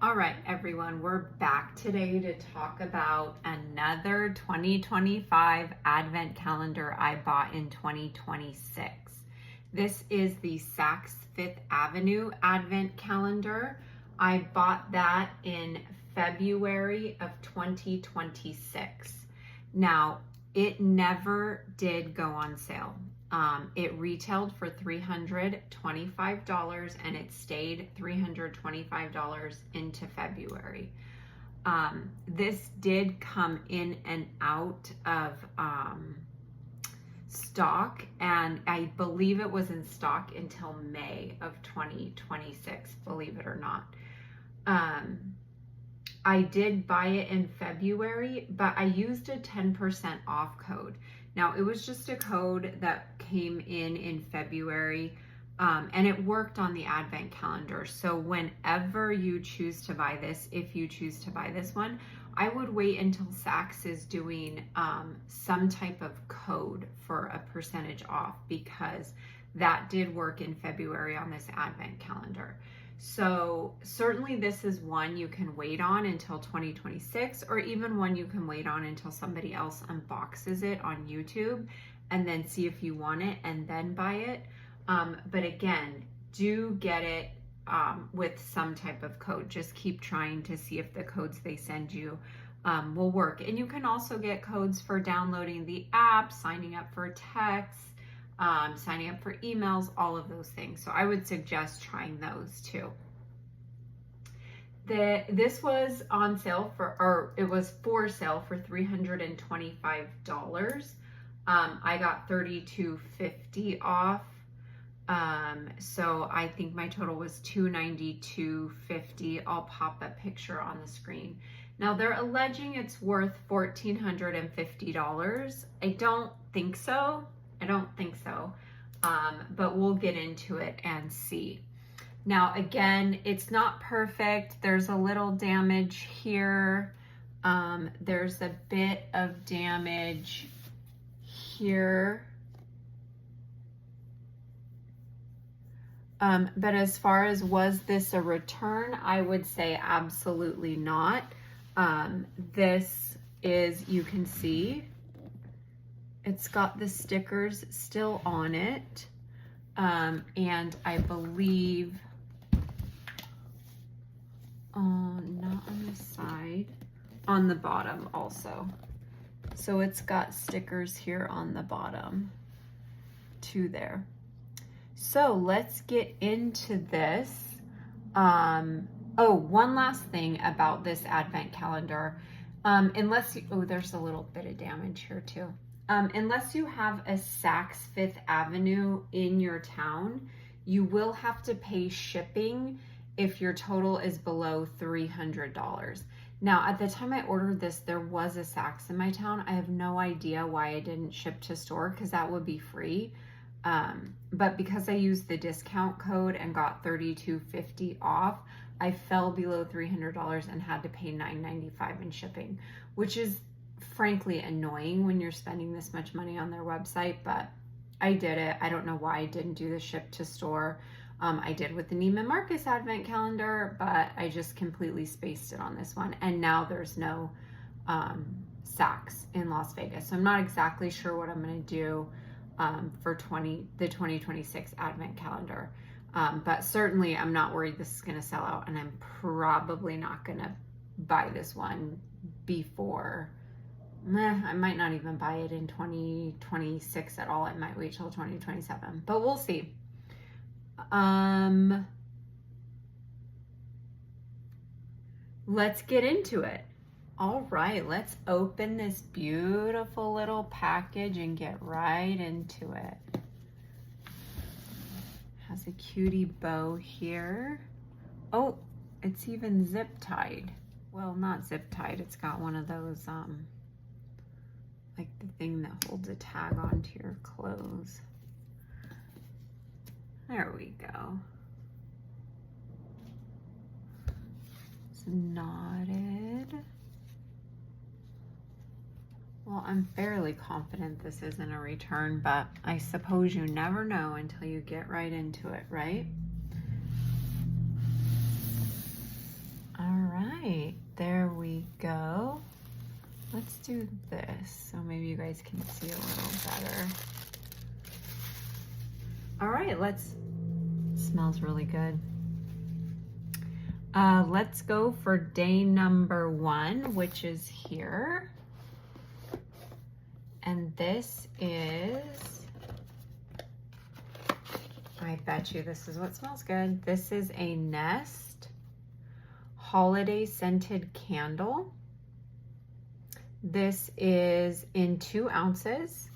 All right, everyone, we're back today to talk about another 2025 Advent calendar I bought in 2026. This is the Saks Fifth Avenue Advent calendar. I bought that in February of 2026. Now, it never did go on sale. It retailed for $325 and it stayed $325 into February. This did come in and out of stock, and I believe it was in stock until May of 2026, believe it or not. I did buy it in February, but I used a 10% off code. Now, it was just a code that came in February, and it worked on the Advent calendar. So whenever you choose to buy this, if you choose to buy this one, I would wait until Saks is doing some type of code for a percentage off, because that did work in February on this Advent calendar. So certainly this is one you can wait on until 2026, or even one you can wait on until somebody else unboxes it on YouTube and then see if you want it and then buy it. But again, do get it with some type of code. Just keep trying to see if the codes they send you will work. And you can also get codes for downloading the app, signing up for texts, signing up for emails, all of those things. So I would suggest trying those too. This was on sale it was for sale for $325. I got $32.50 off. So I think my total was $292.50. I'll pop a picture on the screen. Now they're alleging it's worth $1,450. I don't think so. But we'll get into it and see. Now, again, it's not perfect. There's a little damage here. There's a bit of damage here. But as far as was this a return, I would say absolutely not. This is, you can see, it's got the stickers still on it. And I believe, not on the side, on the bottom also. So it's got stickers here on the bottom too there. So let's get into this. One last thing about this Advent calendar. Unless you, there's a little bit of damage here too. Unless you have a Saks Fifth Avenue in your town, you will have to pay shipping if your total is below $300. Now, at the time I ordered this, there was a Saks in my town. I have no idea why I didn't ship to store, because that would be free. But because I used the discount code and got $32.50 off, I fell below $300 and had to pay $9.95 in shipping, which is frankly annoying when you're spending this much money on their website, but I did it. I don't know why I didn't do the ship to store. I did with the Neiman Marcus Advent calendar, but I just completely spaced it on this one. And now there's no Saks in Las Vegas. So I'm not exactly sure what I'm going to do for the 2026 Advent calendar. But certainly I'm not worried this is going to sell out, and I'm probably not going to buy this one before. I might not even buy it in 2026 at all. I might wait till 2027, but we'll see. Let's get into it. All right, let's open this beautiful little package and get right into it. Has a cutie bow here. Oh, it's even zip tied. Well, not zip tied. It's got one of those, like the thing that holds a tag onto your clothes. There we go. It's knotted. Well, I'm fairly confident this isn't a return, but I suppose you never know until you get right into it, right? All do this so maybe you guys can see a little better. All right, smells really good. Let's go for day number 1, which is here. And this is, I bet you this is what smells good. This is a Nest holiday scented candle. This is in 2 ounces.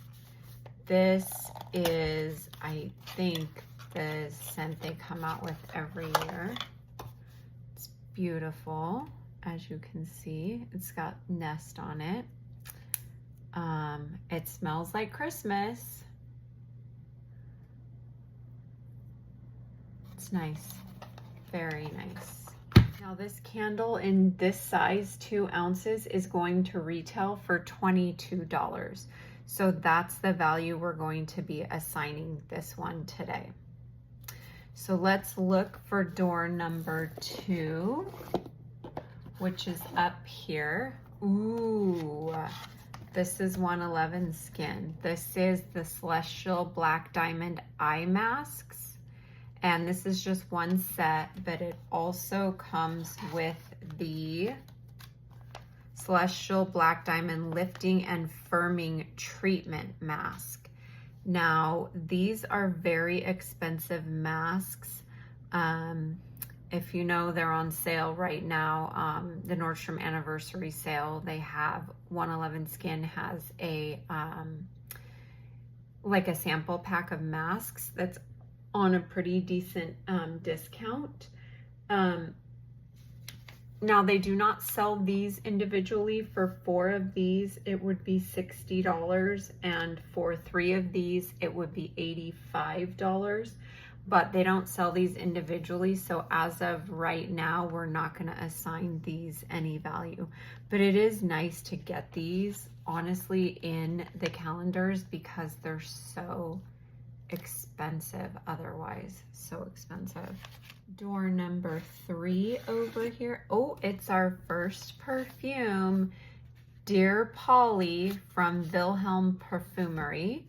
This is, I think, the scent they come out with every year. It's beautiful, as you can see. It's got Nest on it. It smells like Christmas. It's nice, very nice. Now this candle in this size, 2 ounces, is going to retail for $22. So that's the value we're going to be assigning this one today. So let's look for door number 2, which is up here. Ooh, this is 111 Skin. This is the Celestial Black Diamond Eye Masks. And this is just one set, but it also comes with the Celestial Black Diamond Lifting and Firming Treatment Mask. Now, these are very expensive masks. If you know, they're on sale right now. The Nordstrom anniversary sale, they have 111 Skin has a like a sample pack of masks that's on a pretty decent discount. Now they do not sell these individually. For 4 of these, it would be $60, and for 3 of these, it would be $85. But they don't sell these individually, so as of right now, we're not going to assign these any value. But it is nice to get these, honestly, in the calendars because they're so expensive otherwise. So expensive. Door number 3 over here. Oh, it's our first perfume, Dear Polly from Wilhelm Perfumery.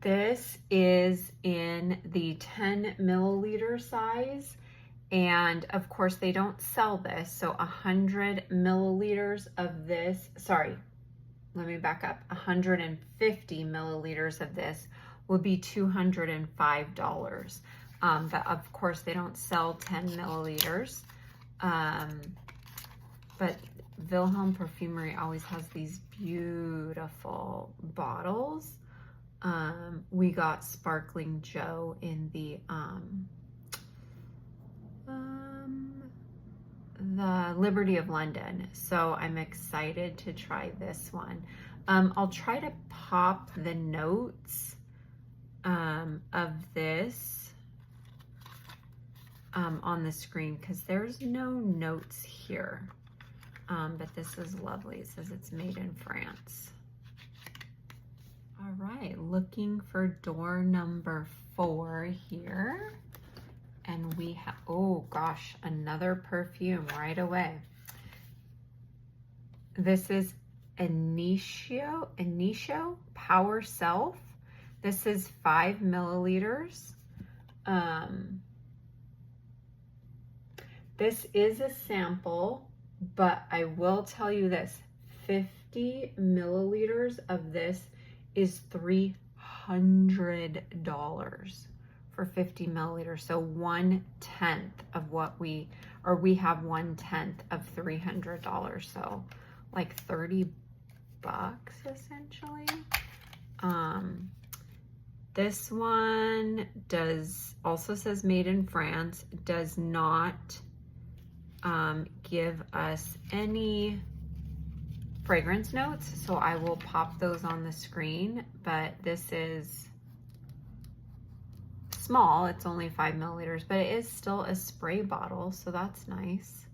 This is in the 10 milliliter size, and of course they don't sell this, so 100 milliliters of this, sorry, let me back up, 150 milliliters of this would be $205. But of course they don't sell 10 milliliters. But Wilhelm Perfumery always has these beautiful bottles. We got Sparkling Joe in the Liberty of London, so I'm excited to try this one. I'll try to pop the notes of this on the screen because there's no notes here, but this is lovely. It says it's made in France. All right, looking for door number 4 here. And we have, oh gosh, another perfume right away. This is Initio Power Self. This is 5 milliliters. This is a sample, but I will tell you this, 50 milliliters of this is $300 for 50 milliliters. So 1/10 of what we have 1/10 of $300. So like 30 bucks essentially. This one also says made in France, does not give us any fragrance notes, so I will pop those on the screen, but this is small, it's only 5 milliliters, but it is still a spray bottle, so that's nice.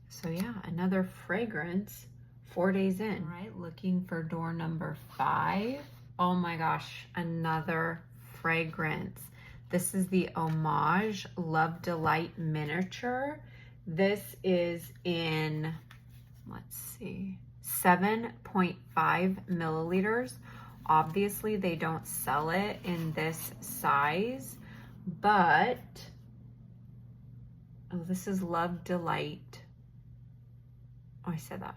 So yeah, another fragrance 4 days in. All right, looking for door number 5. Oh my gosh, another fragrance. This is the Homage Love Delight Miniature. This is in, let's see, 7.5 milliliters. Obviously, they don't sell it in this size, but, oh, this is Love Delight. Oh, I said that.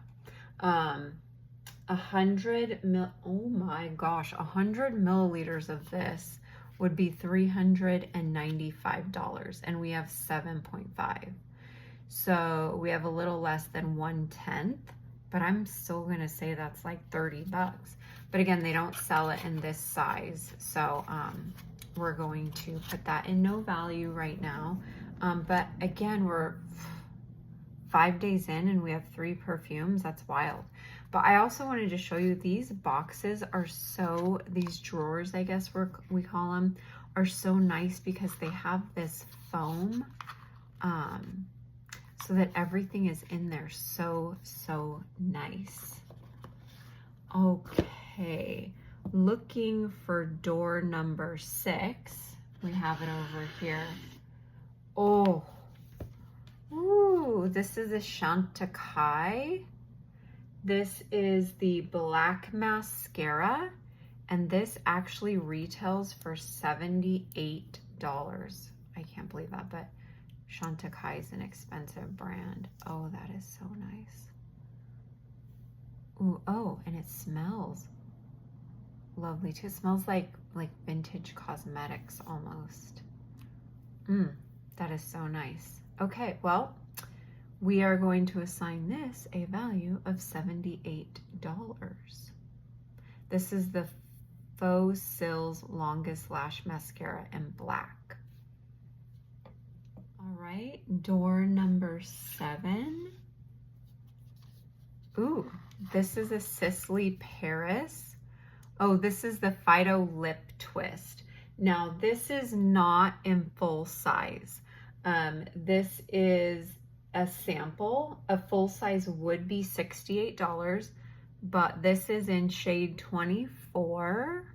100 milliliters of this would be $395, and we have 7.5. So we have a little less than 1/10, but I'm still gonna say that's like $30. But again, they don't sell it in this size. So we're going to put that in no value right now. But again, we're 5 days in and we have 3 perfumes. That's wild. But I also wanted to show you, these boxes are so, these drawers, I guess we call them, are so nice because they have this foam so that everything is in there. So nice. Okay, looking for door number 6. We have it over here. Oh, ooh, this is a Chantecaille. This is the black mascara, and this actually retails for $78. I can't believe that, but Chantecaille is an expensive brand. Oh, that is so nice. Ooh, oh, and it smells lovely too. It smells like vintage cosmetics almost. That is so nice. Okay, well, we are going to assign this a value of $78. This is the Faux Cils Longest Lash Mascara in black. All right, door number 7. Ooh, this is a Sisley Paris. Oh, this is the Fido Lip Twist. Now, this is not in full size. This is a sample. A full size would be $68, but this is in shade 24.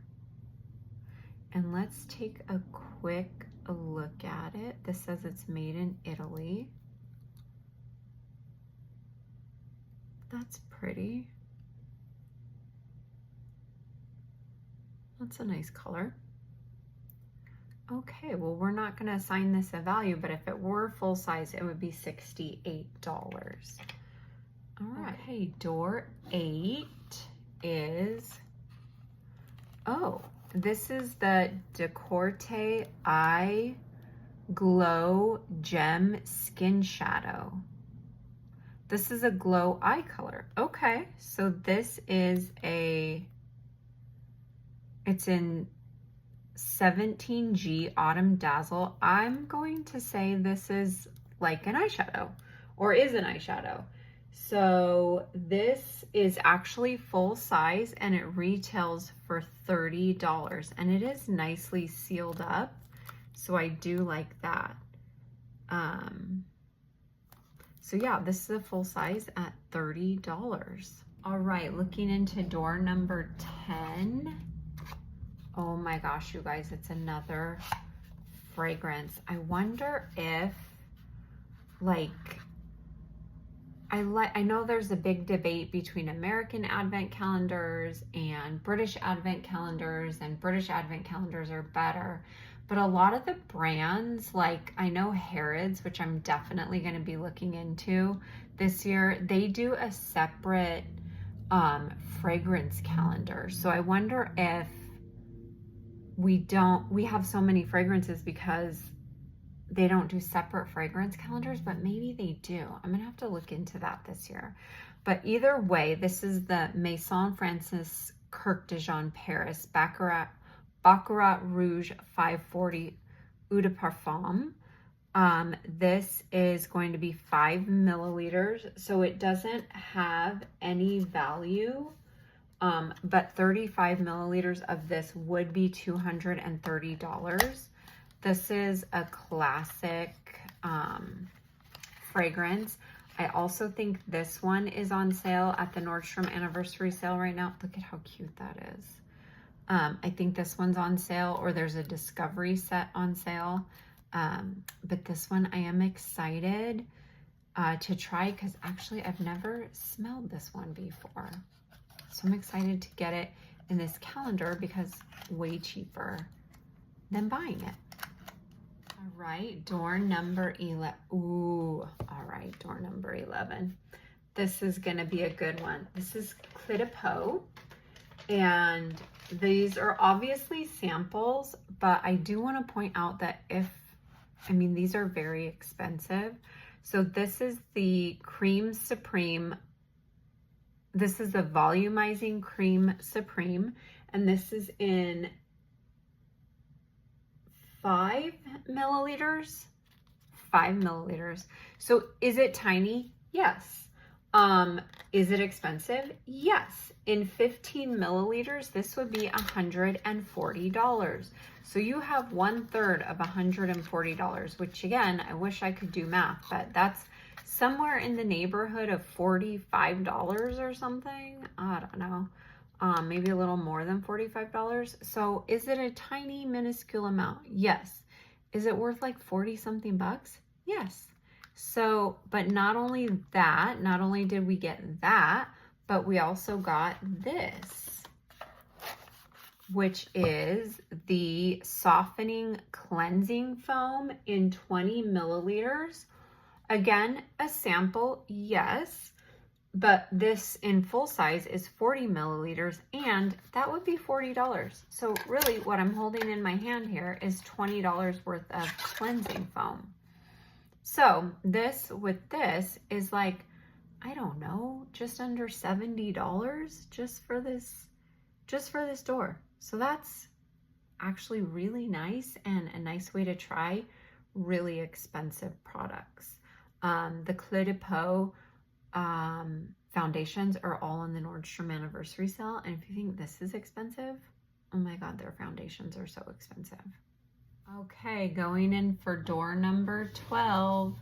And let's take a quick look at it. This says it's made in Italy. That's pretty. That's a nice color. Okay, well, we're not going to assign this a value, but if it were full size, it would be $68. All right. Okay, door 8 is, oh, this is the Decorte Eye Glow Gem Skin Shadow. This is a glow eye color. Okay, so this is it's in 17G Autumn Dazzle. I'm going to say this is like an eyeshadow, or is an eyeshadow. So this is actually full size and it retails for $30, and it is nicely sealed up. So I do like that. So yeah, this is a full size at $30. All right, looking into door number 10. Oh my gosh, you guys, it's another fragrance. I wonder if, I know there's a big debate between American Advent calendars and British Advent calendars, and British Advent calendars are better. But a lot of the brands, like I know Harrods, which I'm definitely going to be looking into this year, they do a separate fragrance calendar. So I wonder if we have so many fragrances because they don't do separate fragrance calendars, but maybe they do. I'm gonna have to look into that this year. But either way, this is the Maison Francis Kirk de Jean Paris Baccarat Rouge 540 Eau de Parfum. This is going to be 5 milliliters, so it doesn't have any value. But 35 milliliters of this would be $230. This is a classic fragrance. I also think this one is on sale at the Nordstrom anniversary sale right now. Look at how cute that is. I think this one's on sale, or there's a Discovery set on sale. But this one, I am excited. to try, because actually I've never smelled this one before. So I'm excited to get it in this calendar because way cheaper than buying it. All right, door number 11. Ooh, all right, door number 11. This is gonna be a good one. This is Clé de Peau, and these are obviously samples, but I do want to point out that these are very expensive. So this is the Cream Supreme. This is the Volumizing Cream Supreme, and this is in 5 milliliters. 5 milliliters. So is it tiny? Yes. Is it expensive? Yes. In 15 milliliters, this would be $140. So you have 1/3 of $140, which again, I wish I could do math, but that's somewhere in the neighborhood of $45 or something. I don't know. Maybe a little more than $45. So is it a tiny, minuscule amount? Yes. Is it worth like 40 something bucks? Yes. So, but not only did we get that, but we also got this, which is the Softening Cleansing Foam in 20 milliliters. Again, a sample, yes, but this in full size is 40 milliliters, and that would be $40. So really what I'm holding in my hand here is $20 worth of cleansing foam. So this is like, I don't know, just under $70 just for this door. So that's actually really nice and a nice way to try really expensive products. The Clé de Peau foundations are all on the Nordstrom anniversary sale. And if you think this is expensive, oh my God, their foundations are so expensive. Okay, going in for door number 12.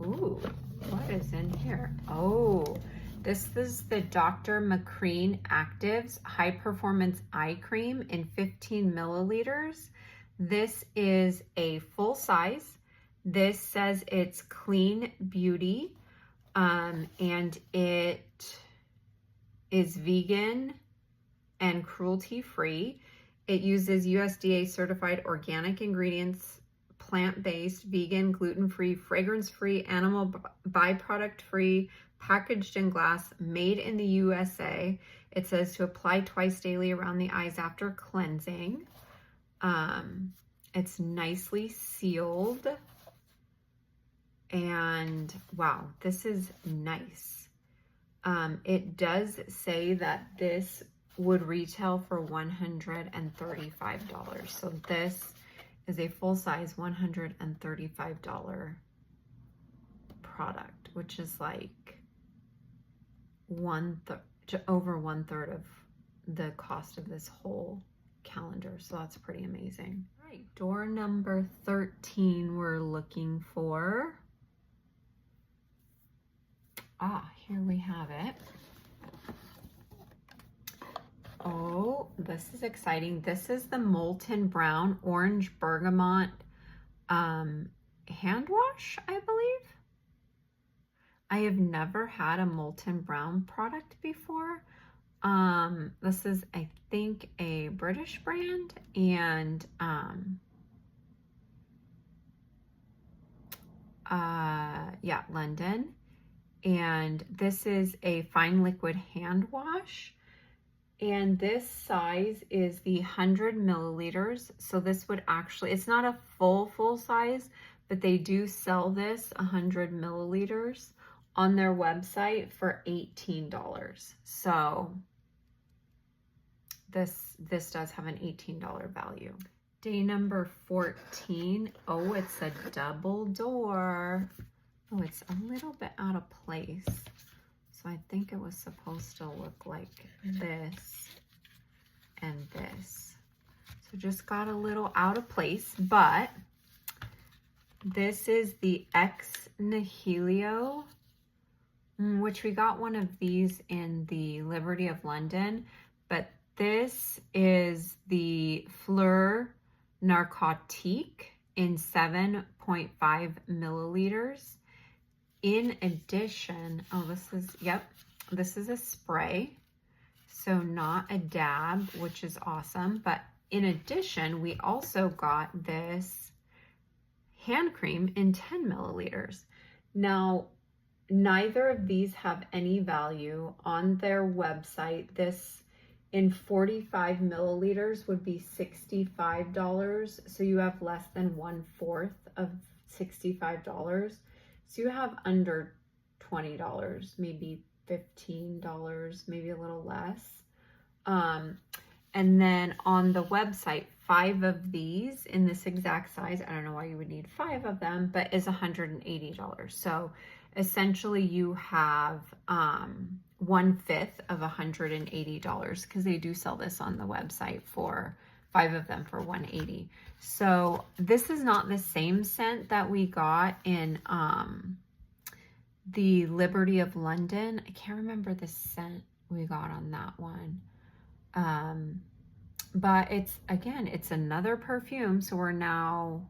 Ooh, what is in here? Oh, this is the Dr. McCreen Actives High Performance Eye Cream in 15 milliliters. This is a full size. This says it's clean beauty, and it is vegan and cruelty-free. It uses USDA certified organic ingredients, plant-based, vegan, gluten-free, fragrance-free, animal byproduct-free, packaged in glass, made in the USA. It says to apply twice daily around the eyes after cleansing. It's nicely sealed. And wow, this is nice. It does say that this would retail for $135. So this is a full-size $135 product, which is like over 1/3 of the cost of this whole calendar. So that's pretty amazing. All right, door number 13 we're looking for. Here we have it. Oh, this is exciting. This is the Molton Brown Orange Bergamot hand wash, I believe. I have never had a Molton Brown product before. This is, I think, a British brand, and yeah, London. And this is a fine liquid hand wash. And this size is the 100 milliliters. So this would actually, it's not a full size, but they do sell this 100 milliliters on their website for $18. So this does have an $18 value. Day number 14. Oh, it's a double door. Oh, it's a little bit out of place. So I think it was supposed to look like this and this. So just got a little out of place, but this is the Ex Nihilo, which we got one of these in the Liberty of London, but this is the Fleur Narcotique in 7.5 milliliters. in addition, oh, this is a spray. So not a dab, which is awesome. But in addition, we also got this hand cream in 10 milliliters. Now, neither of these have any value on their website. This in 45 milliliters would be $65. So you have less than 1/4 of $65. So you have under $20, maybe $15, maybe a little less. And then on the website, 5 of these in this exact size, I don't know why you would need 5 of them, but is $180. So essentially you have 1/5 of $180 because they do sell this on the website for 5 of them for $180. So this is not the same scent that we got in the Liberty of London. I can't remember the scent we got on that one. But it's another perfume. So we're now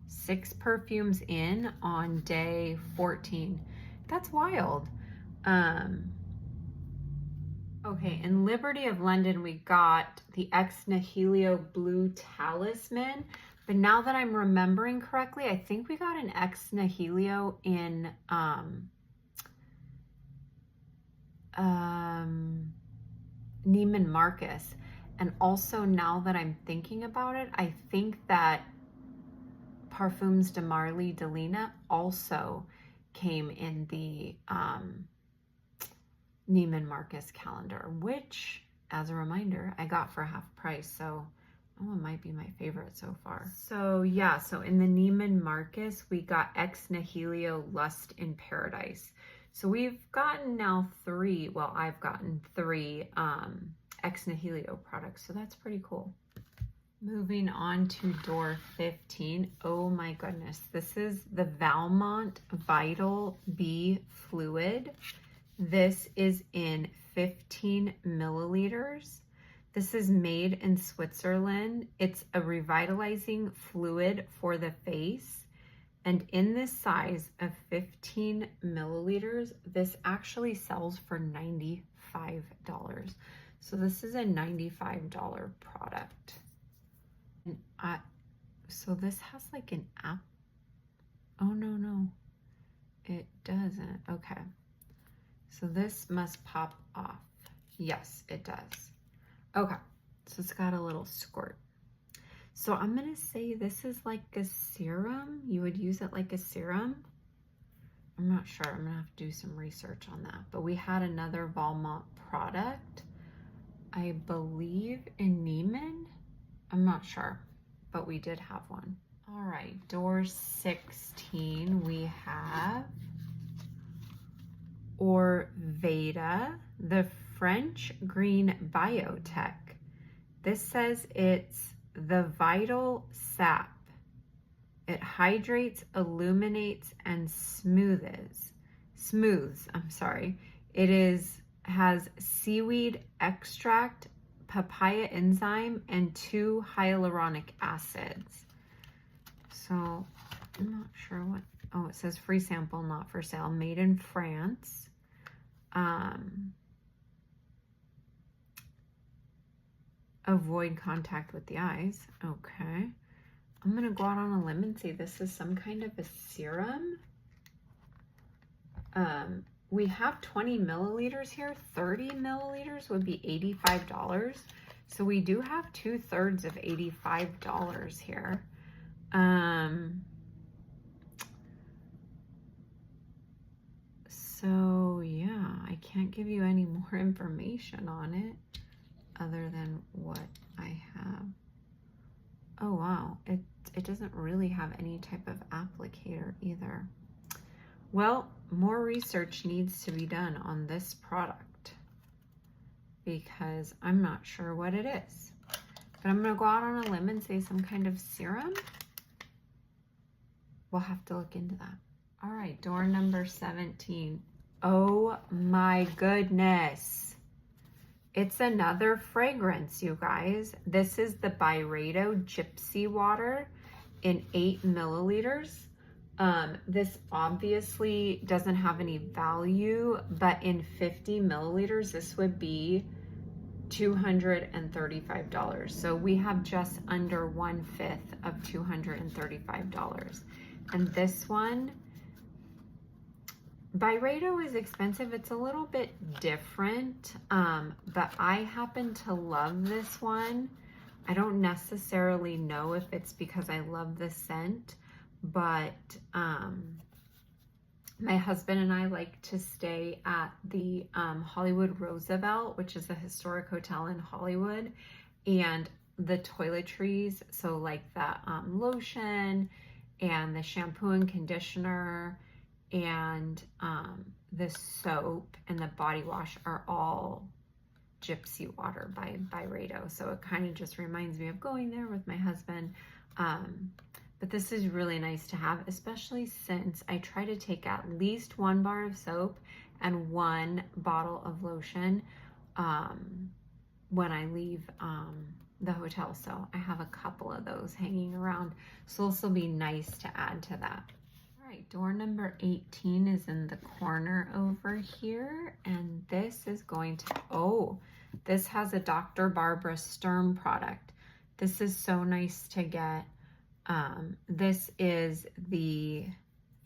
6 perfumes in on day 14. That's wild. Okay, in Liberty of London, we got the Ex Nihilo Blue Talisman. But now that I'm remembering correctly, I think we got an Ex Nihilo in Neiman Marcus. And also, now that I'm thinking about it, I think that Parfums de Marly Delina also came in the Neiman Marcus calendar, which, as a reminder, I got for half price. So that one might be my favorite so far. So yeah, so in the Neiman Marcus, we got Ex Nihilo Lust in Paradise. So we've gotten now 3, well, I've gotten 3 Ex Nihilo products. So that's pretty cool. Moving on to door 15. Oh my goodness. This is the Valmont Vital B Fluid. This is in 15 milliliters. This is made in Switzerland. It's a revitalizing fluid for the face. And in this size of 15 milliliters, this actually sells for $95. So this is a $95 product. And so this has like an app. Oh, no, it doesn't. Okay. So this must pop off. Yes, it does. Okay. So it's got a little squirt. So I'm going to say this is like a serum. You would use it like a serum. I'm not sure. I'm going to have to do some research on that. But we had another Valmont product, I believe in Neiman. I'm not sure, but we did have one. All right, door 16, we have Orveda, the French Green Biotech. This says it's the Vital Sap. It hydrates, illuminates, and smooths. It has seaweed extract, papaya enzyme, and 2 hyaluronic acids. So I'm not sure what, oh, it says free sample, not for sale, made in France. Avoid contact with the eyes. Okay. I'm going to go out on a limb and say this is some kind of a serum. We have 20 milliliters here. 30 milliliters would be $85. So we do have 2/3 of $85 here. So yeah, I can't give you any more information on it other than what I have. Oh wow, it doesn't really have any type of applicator either. Well, more research needs to be done on this product because I'm not sure what it is. But I'm going to go out on a limb and say some kind of serum. We'll have to look into that. All right, door number 17. Oh my goodness. It's another fragrance, you guys. This is the Byredo Gypsy Water in 8 milliliters. This obviously doesn't have any value, but in 50 milliliters, this would be $235. So we have just under 1/5 of $235. And this one, Byredo is expensive. It's a little bit different, but I happen to love this one. I don't necessarily know if it's because I love the scent, but my husband and I like to stay at the Hollywood Roosevelt, which is a historic hotel in Hollywood, and the toiletries, so like the lotion and the shampoo and conditioner and the soap and the body wash are all Gypsy Water by Byredo. So it kind of just reminds me of going there with my husband. But this is really nice to have, especially since I try to take at least 1 bar of soap and 1 bottle of lotion when I leave the hotel. So I have a couple of those hanging around. So this will be nice to add to that. All right, door number 18 is in the corner over here. And this is going to, oh, this has a Dr. Barbara Sturm product. This is so nice to get. This is the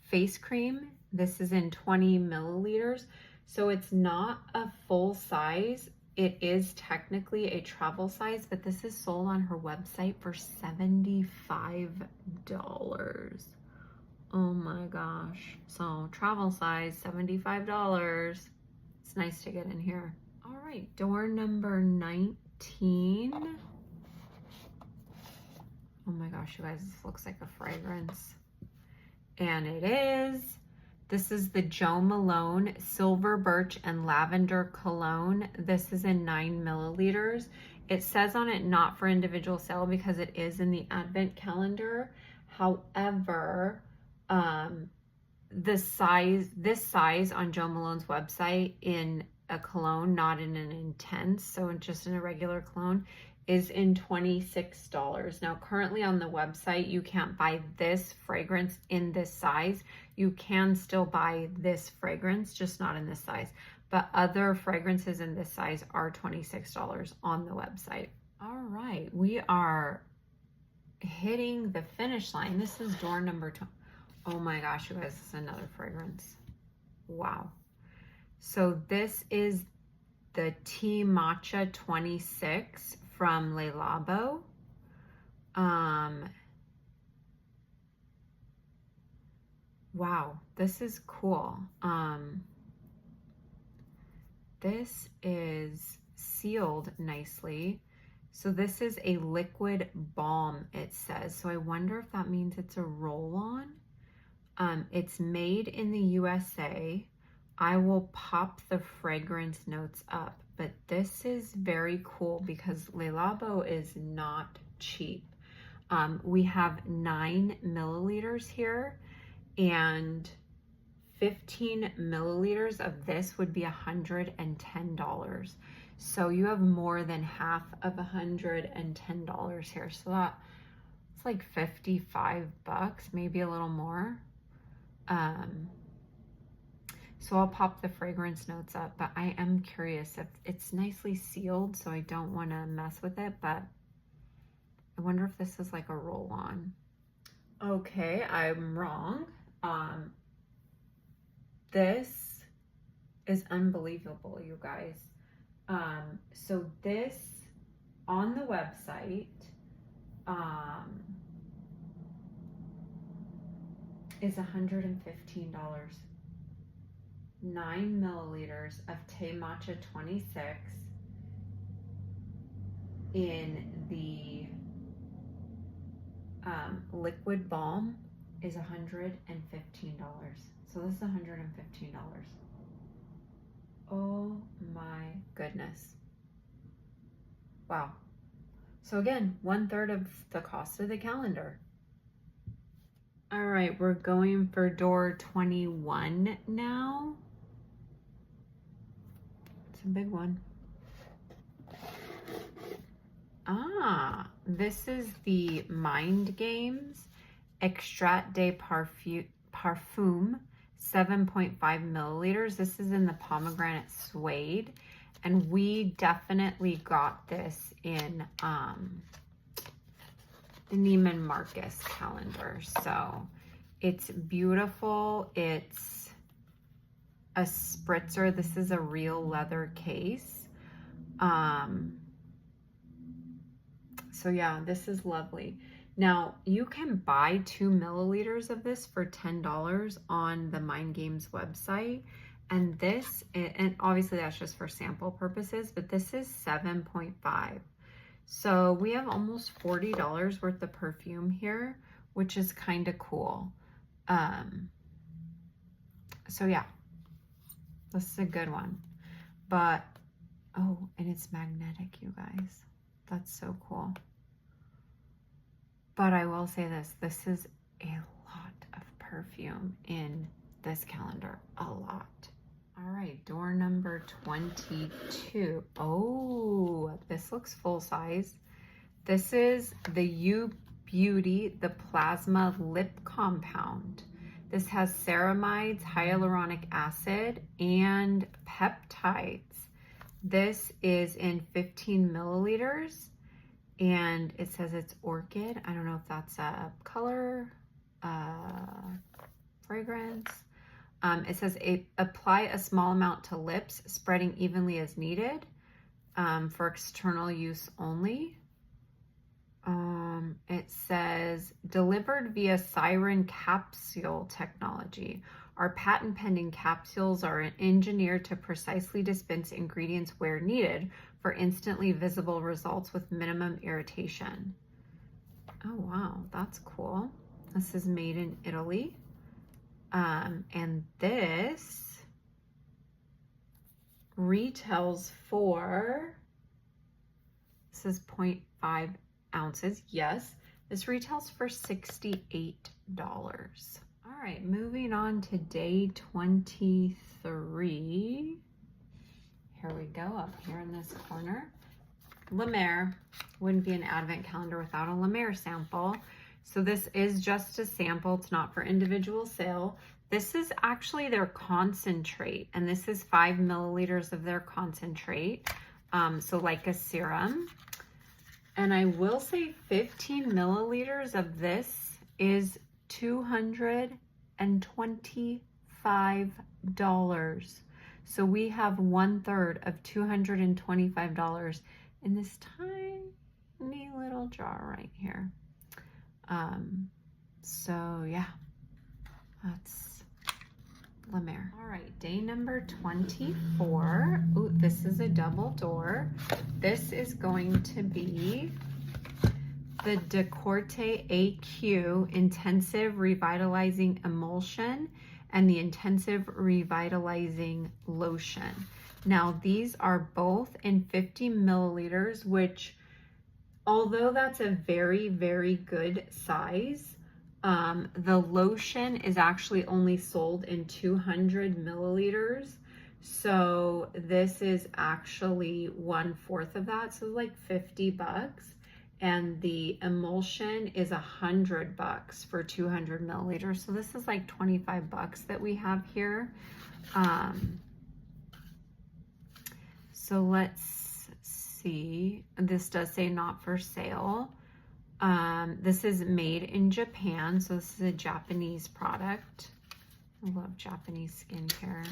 face cream. This is in 20 milliliters. So it's not a full size. It is technically a travel size, but this is sold on her website for $75. Oh my gosh. So travel size, $75. It's nice to get in here. All right, door number 19. Oh my gosh, you guys, this looks like a fragrance. And it is. This is the Jo Malone Silver Birch and Lavender Cologne. This is in 9 milliliters. It says on it not for individual sale because it is in the advent calendar. However, this size on Jo Malone's website in a cologne, not in an intense, so just in a regular cologne, is in $26. Now, currently on the website, you can't buy this fragrance in this size. You can still buy this fragrance, just not in this size. But other fragrances in this size are $26 on the website. All right, we are hitting the finish line. This is door number 2. Oh my gosh, you guys, this is another fragrance. Wow. So this is the Tea Matcha 26 from Le Labo. Wow, this is cool. This is sealed nicely. So this is a liquid balm, it says. So I wonder if that means it's a roll-on. It's made in the USA. I will pop the fragrance notes up, but this is very cool because Le Labo is not cheap. We have 9 milliliters here, and 15 milliliters of this would be $110. So you have more than half of $110 here. So that's like $55, maybe a little more. So I'll pop the fragrance notes up, but I am curious if it's nicely sealed, so I don't want to mess with it, but I wonder if this is like a roll-on. Okay, I'm wrong. This is unbelievable, you guys. So this on the website is $115. 9 milliliters of Tea Matcha 26 in the liquid balm is $115. So this is $115. Oh my goodness. Wow. So again, 1/3 of the cost of the calendar. All right, we're going for door 21 now. It's a big one. This is the Mind Games Extrait de Parfum, 7.5 milliliters. This is in the pomegranate suede. And we definitely got this in the Neiman Marcus calendar. So it's beautiful. It's a spritzer. This is a real leather case. So yeah, this is lovely. Now you can buy 2 milliliters of this for $10 on the Mind Games website. And this, and obviously that's just for sample purposes, but this is 7.5. So we have almost $40 worth of perfume here, which is kind of cool. So yeah, this is a good one. But, oh, and it's magnetic, you guys. That's so cool. But I will say this is a lot of perfume in this calendar, a lot. All right, door number 22. Oh, this looks full size. This is the U Beauty, the Plasma Lip Compound. This has ceramides, hyaluronic acid, and peptides. This is in 15 milliliters, and it says it's orchid. I don't know if that's a color, fragrance. It says apply a small amount to lips, spreading evenly as needed, for external use only. It says delivered via Siren capsule technology. Our patent pending capsules are engineered to precisely dispense ingredients where needed for instantly visible results with minimum irritation. Oh wow, that's cool. This is made in Italy. And this retails for, this is 0.5 ounces. Yes, this retails for $68. All right, moving on to day 23. Here we go, up here in this corner. La Mer. Wouldn't be an advent calendar without a La Mer sample. So this is just a sample. It's not for individual sale. This is actually their concentrate, and this is 5 milliliters of their concentrate. So like a serum. And I will say 15 milliliters of this is $225. So we have 1/3 of $225 in this tiny little jar right here. So yeah, that's La Mer. All right, day number 24. Ooh, this is a double door. This is going to be the Decorte AQ Intensive Revitalizing Emulsion and the Intensive Revitalizing Lotion. Now these are both in 50 milliliters, which, although that's a very, very good size, the lotion is actually only sold in 200 milliliters. So this is actually 1/4 of that. So like $50. And the emulsion is $100 for 200 milliliters. So this is like $25 that we have here. So let's see. This does say not for sale. This is made in Japan, so this is a Japanese product. I love Japanese skincare.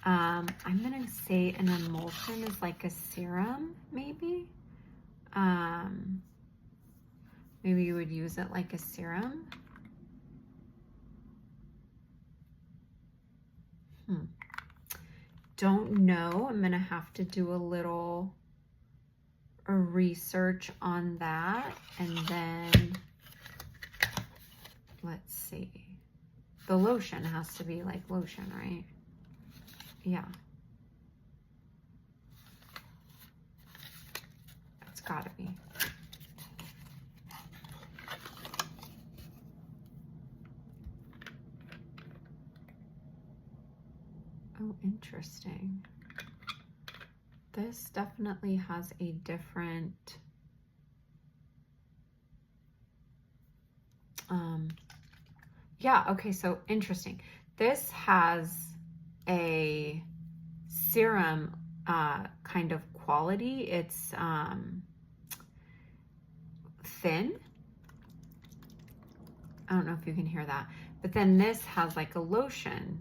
I'm gonna say an emulsion is like a serum, maybe. Maybe you would use it like a serum. Don't know. I'm gonna have to do a little research on that, and then let's see. The lotion has to be like lotion, right? Yeah. It's gotta be. Oh, interesting. This definitely has a different Yeah, okay, so interesting. This has a serum kind of quality. It's thin. I don't know if you can hear that. But then this has like a lotion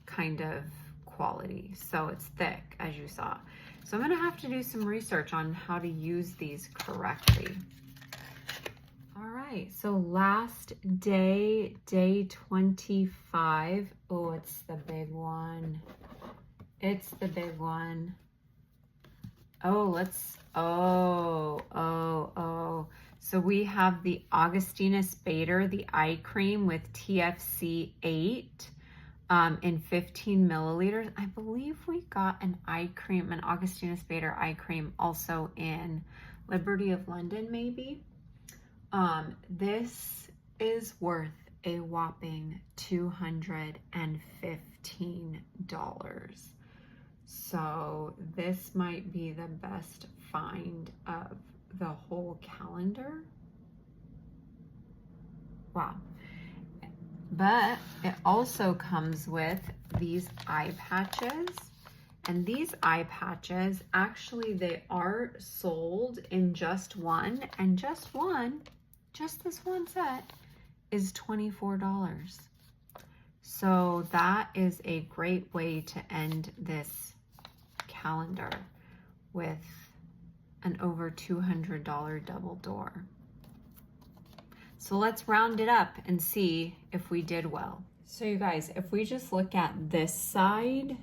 kind of quality. So it's thick, as you saw. So I'm going to have to do some research on how to use these correctly. All right, so last day, day 25. Oh, it's the big one. It's the big one. Oh, So we have the Augustinus Bader, the eye cream with TFC 8 in 15 milliliters. I believe we got an eye cream, an Augustinus Bader eye cream also in Liberty of London, maybe. This is worth a whopping $215. So this might be the best find of the whole calendar. Wow. But it also comes with these eye patches. And these eye patches, actually, they are sold in just one. And just this one set is $24. So that is a great way to end this calendar with an over $200 double door. So let's round it up and see if we did well. So you guys, if we just look at this side,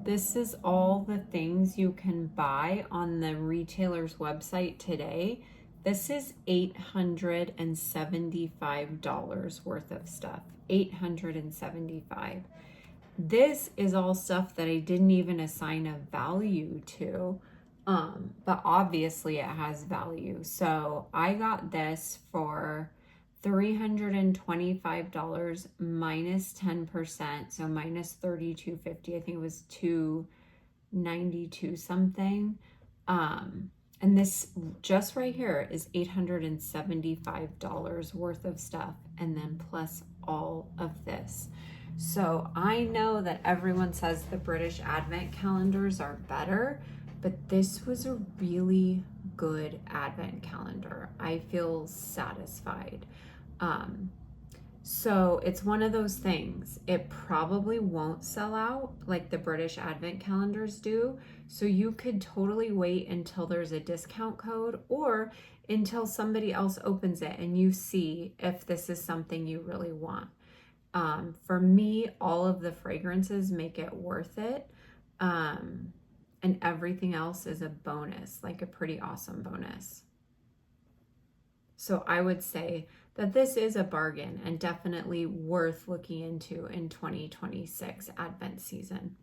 this is all the things you can buy on the retailer's website today. This is $875 worth of stuff. $875. This is all stuff that I didn't even assign a value to, but obviously it has value. So I got this for $325 minus 10%, so minus $32.50. I think it was $292 something. And this just right here is $875 worth of stuff, and then plus all of this. So I know that everyone says the British Advent calendars are better, but this was a really good Advent calendar. I feel satisfied. So it's one of those things. It probably won't sell out like the British Advent calendars do. So you could totally wait until there's a discount code or until somebody else opens it and you see if this is something you really want. For me, all of the fragrances make it worth it. And everything else is a bonus, like a pretty awesome bonus. So I would say that this is a bargain and definitely worth looking into in 2026 Advent season.